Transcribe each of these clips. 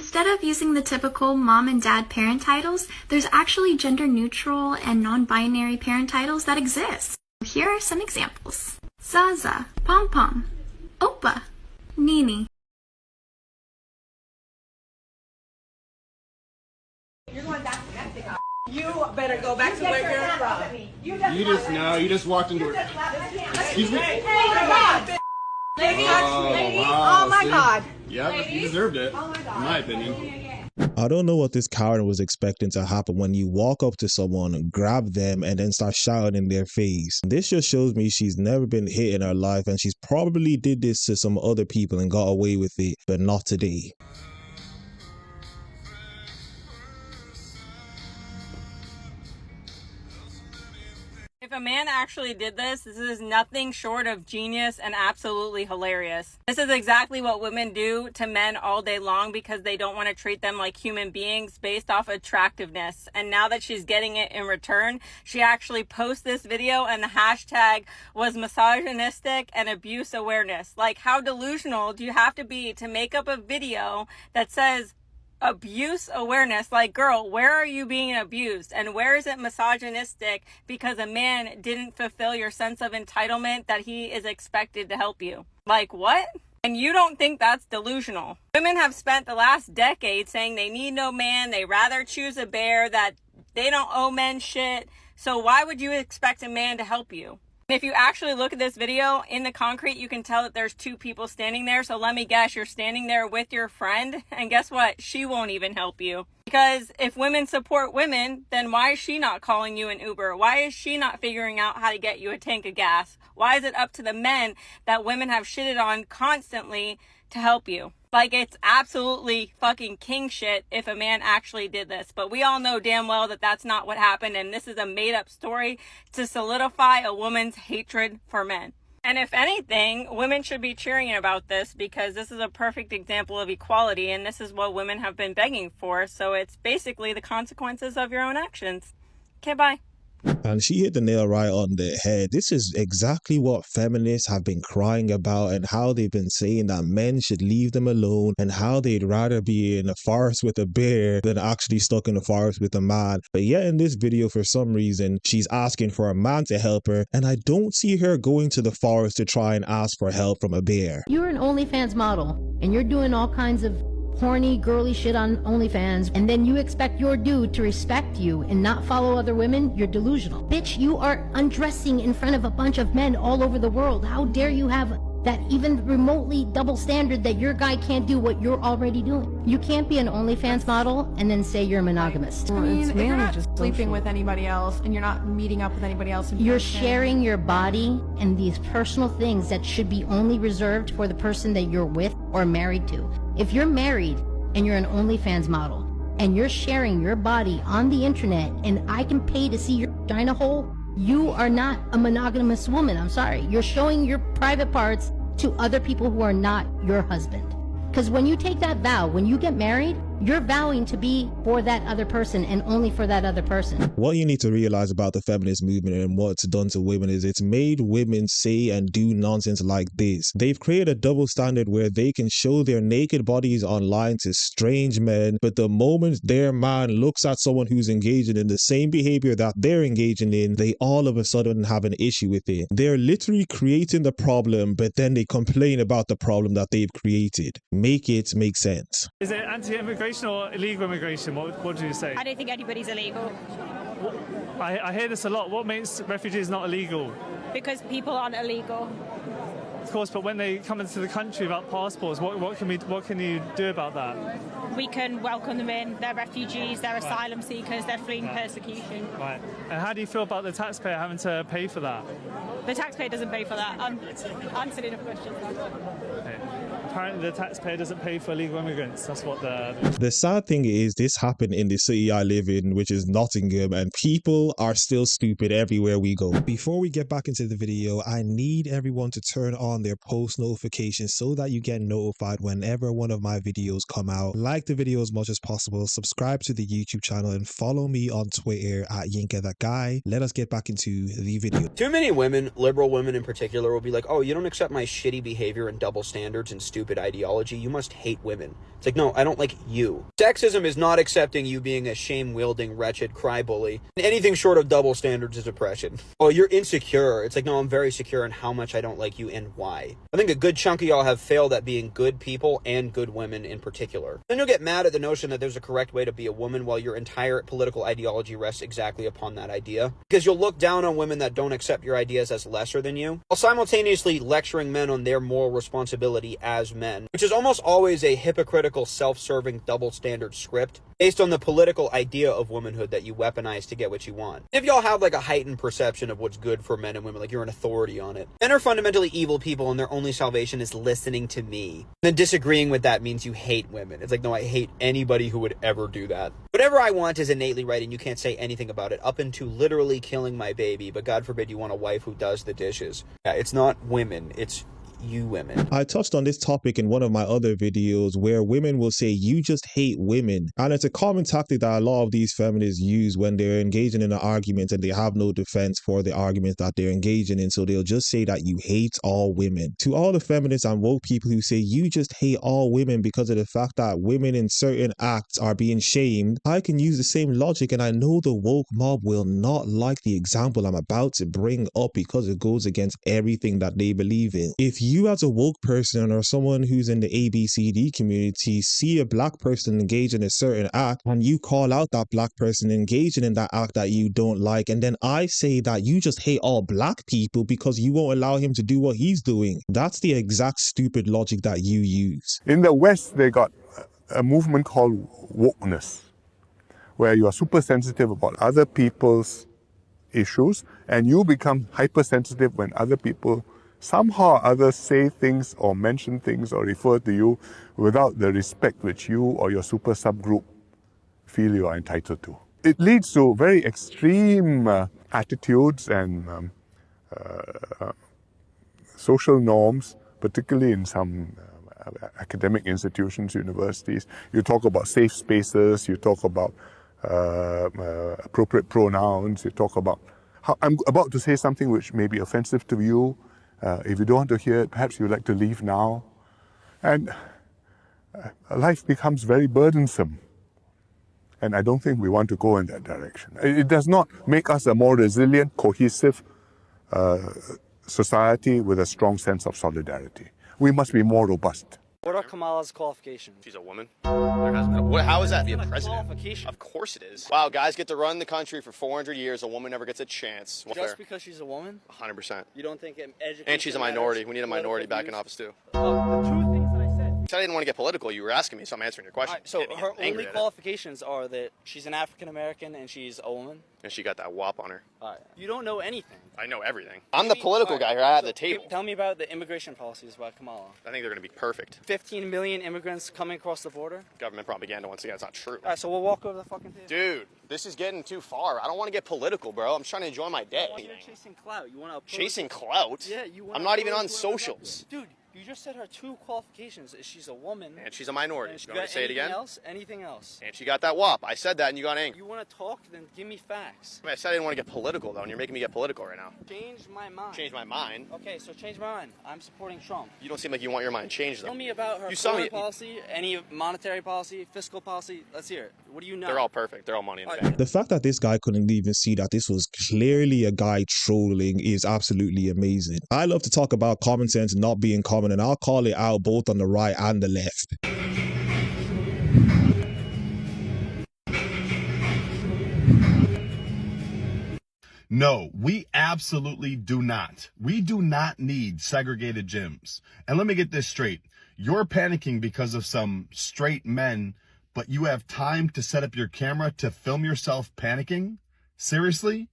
Instead of using the typical mom and dad parent titles, there's actually gender-neutral and non-binary parent titles that exist. Here are some examples. Zaza, Pom-Pom, Oppa, Nini. You're going back to Mexico. You better go back to where you're from. You just walked into it. Excuse me? Hey, God. Lady, wow. Oh my God. Yeah, you deserved it, in my opinion. I don't know what this Karen was expecting to happen when you walk up to someone, grab them, and then start shouting in their face. This just shows me she's never been hit in her life, and she's probably did this to some other people and got away with it, but not today. If a man actually did this, this is nothing short of genius and absolutely hilarious. This is exactly what women do to men all day long because they don't want to treat them like human beings based off attractiveness. And now that she's getting it in return, she actually posts this video and the hashtag was misogynistic and abuse awareness. Like, how delusional do you have to be to make up a video that says abuse awareness? Like, girl, where are you being abused, and where is it misogynistic because a man didn't fulfill your sense of entitlement that he is expected to help you? Like, what? And you don't think that's delusional? Women have spent the last decade saying they need no man, they rather choose a bear, that they don't owe men shit, so why would you expect a man to help you? If you actually look at this video in the concrete, you can tell that there's two people standing there. So let me guess, you're standing there with your friend, and guess what? She won't even help you. Because if women support women, then why is she not calling you an Uber? Why is she not figuring out how to get you a tank of gas? Why is it up to the men that women have shitted on constantly to help you? Like, it's absolutely fucking king shit if a man actually did this. But we all know damn well that that's not what happened, and this is a made-up story to solidify a woman's hatred for men. And if anything, women should be cheering about this because this is a perfect example of equality, and this is what women have been begging for. So it's basically the consequences of your own actions. Okay, bye. And she hit the nail right on the head. This is exactly what feminists have been crying about, and how they've been saying that men should leave them alone, and how they'd rather be in a forest with a bear than actually stuck in a forest with a man. But yet in this video, for some reason, she's asking for a man to help her, and I don't see her going to the forest to try and ask for help from a bear. You're an OnlyFans model, and you're doing all kinds of horny, girly shit on OnlyFans, and then you expect your dude to respect you and not follow other women? You're delusional. Bitch, you are undressing in front of a bunch of men all over the world. How dare you have that even remotely double standard that your guy can't do what you're already doing? You can't be an OnlyFans model and then say you're monogamous. I mean, if you're not sleeping with anybody else and you're not meeting up with anybody else, you're sharing your body and these personal things that should be only reserved for the person that you're with or married to. If you're married and you're an OnlyFans model and you're sharing your body on the internet and I can pay to see your vagina hole, you are not a monogamous woman. I'm sorry. You're showing your private parts to other people who are not your husband. Because when you take that vow, when you get married, you're vowing to be for that other person and only for that other person. What you need to realize about the feminist movement and what it's done to women is it's made women say and do nonsense like this. They've created a double standard where they can show their naked bodies online to strange men, but the moment their man looks at someone who's engaging in the same behavior that they're engaging in, they all of a sudden have an issue with it. They're literally creating the problem, but then they complain about the problem that they've created. Make it make sense. Is it anti-immigration or illegal immigration? What do you say? I don't think anybody's illegal. I hear this a lot. What makes refugees not illegal? Because people aren't illegal. Of course, but when they come into the country without passports, what can you do about that? We can welcome them in. They're refugees, they're asylum seekers, they're fleeing persecution. Right. And how do you feel about the taxpayer having to pay for that? The taxpayer doesn't pay for that. I'm answering enough questions. Okay. Apparently the taxpayer doesn't pay for illegal immigrants. That's what The sad thing is this happened in the city I live in, which is Nottingham, and people are still stupid everywhere we go. Before we get back into the video, I need everyone to turn on their post notifications so that you get notified whenever one of my videos come out. Like the video as much as possible, subscribe to the YouTube channel, and follow me on Twitter at YinkaThatGuy. Let us get back into the video. Too many women, liberal women in particular, will be like, oh, you don't accept my shitty behavior and double standards and stupid stupid ideology. You must hate women. It's like, no, I don't like you. Sexism is not accepting you being a shame-wielding, wretched cry-bully. Anything short of double standards is oppression. Oh, you're insecure. It's like, no, I'm very secure in how much I don't like you and why. I think a good chunk of y'all have failed at being good people and good women in particular. Then you'll get mad at the notion that there's a correct way to be a woman while your entire political ideology rests exactly upon that idea. Because you'll look down on women that don't accept your ideas as lesser than you, while simultaneously lecturing men on their moral responsibility as men, which is almost always a hypocritical, self-serving, double standard script based on the political idea of womanhood that you weaponize to get what you want. If y'all have like a heightened perception of what's good for men and women, like you're an authority on it, men are fundamentally evil people and their only salvation is listening to me. Then disagreeing with that means you hate women. It's like, no, I hate anybody who would ever do that. Whatever I want is innately right and you can't say anything about it, up into literally killing my baby, but God forbid you want a wife who does the dishes. Yeah, it's not women, it's you women. I touched on this topic in one of my other videos where women will say you just hate women, and it's a common tactic that a lot of these feminists use when they're engaging in an argument and they have no defense for the arguments that they're engaging in, so they'll just say that you hate all women. To all the feminists and woke people who say you just hate all women because of the fact that women in certain acts are being shamed, I can use the same logic, and I know the woke mob will not like the example I'm about to bring up because it goes against everything that they believe in. If you as a woke person or someone who's in the ABCD community see a black person engage in a certain act and you call out that black person engaging in that act that you don't like, and then I say that you just hate all black people because you won't allow him to do what he's doing, that's the exact stupid logic that you use. In the West, they got a movement called wokeness, where you are super sensitive about other people's issues and you become hypersensitive when other people somehow or other say things or mention things or refer to you without the respect which you or your super subgroup feel you are entitled to. It leads to very extreme attitudes and social norms, particularly in some academic institutions, universities. You talk about safe spaces, you talk about appropriate pronouns, you talk about how I'm about to say something which may be offensive to you. If you don't want to hear it, perhaps you'd like to leave now. And life becomes very burdensome. And I don't think we want to go in that direction. It does not make us a more resilient, cohesive society with a strong sense of solidarity. We must be more robust. What are Kamala's qualifications? She's a woman. How is that be a president? Qualification. Of course it is. Wow, guys get to run the country for 400 years. A woman never gets a chance. Just because she's a woman? 100%. You don't think education... And she's a minority. We need a minority back in office too. The two things that I said. You said I didn't want to get political. You were asking me, so I'm answering your question. Right, so her only qualifications are that she's an African American and she's a woman? And she got that wop on her. Alright. You don't know anything. I know everything. I'm the political guy here. I have the table. Tell me about the immigration policies about Kamala. I think they're going to be perfect. 15 million immigrants coming across the border? Government propaganda, once again, it's not true. Alright, so we'll walk over the fucking table. Dude, this is getting too far. I don't want to get political, bro. I'm trying to enjoy my day. You're chasing clout. You want to chasing clout? Yeah, you want I'm not even on socials. Dude, you just said her two qualifications is she's a woman. And she's a minority. And You want me to say it again? Anything else? And she got that wop. I said that and you got angry. You want to talk? Then give me facts. I said I didn't want to get political, though, and you're making me get political right now. Change my mind. Change my mind? Okay, so change my mind. I'm supporting Trump. You don't seem like you want your mind changed, though. Tell me about her foreign policy, any monetary policy, fiscal policy. Let's hear it. What do you know? They're all perfect. They're all money in the bank. The fact that this guy couldn't even see that this was clearly a guy trolling is absolutely amazing. I love to talk about common sense not being common, and I'll call it out both on the right and the left. No, we absolutely do not. We do not need segregated gyms. And let me get this straight. You're panicking because of some straight men, but you have time to set up your camera to film yourself panicking? Seriously?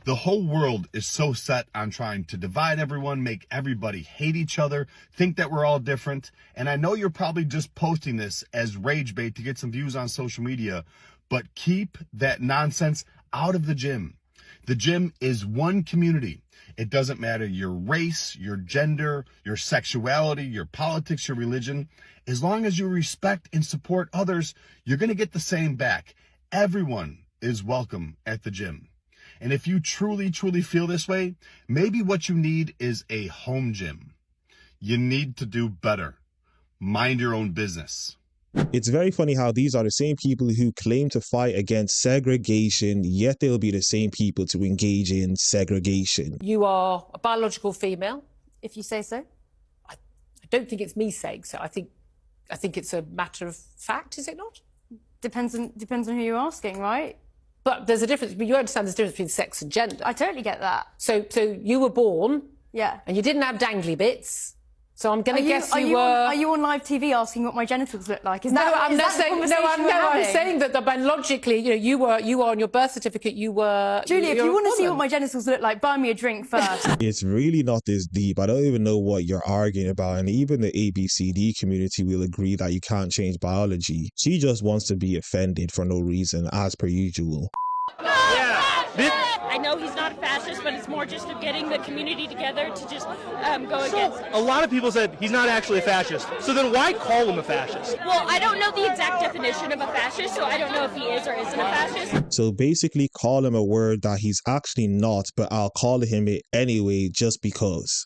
The whole world is so set on trying to divide everyone, make everybody hate each other, think that we're all different. And I know you're probably just posting this as rage bait to get some views on social media, but keep that nonsense out of the gym. The gym is one community. It doesn't matter your race, your gender, your sexuality, your politics, your religion. As long as you respect and support others, you're going to get the same back. Everyone is welcome at the gym. And if you truly, truly feel this way, maybe what you need is a home gym. You need to do better. mind your own business. It's very funny how these are the same people who claim to fight against segregation, yet they'll be the same people to engage in segregation. You are a biological female. If you say so. I don't think it's me saying so. I think it's a matter of fact, is it not? Depends on who you're asking, right? But there's a difference. But you understand there's a difference between sex and gender. I totally get that. So you were born. Yeah. And you didn't have dangly bits. So I'm going to guess are you on live TV asking what my genitals look like? I'm saying that biologically, you were on your birth certificate. You were. Julie, if you want to see what my genitals look like, buy me a drink first. It's really not this deep. I don't even know what you're arguing about, and even the ABCD community will agree that you can't change biology. She just wants to be offended for no reason, as per usual. I know he's not a fascist, but it's more just of getting the community together to just go against him. A lot of people said he's not actually a fascist, so then why call him a fascist? Well, I don't know the exact definition of a fascist, so I don't know if he is or isn't a fascist. So basically call him a word that he's actually not, but I'll call him it anyway just because.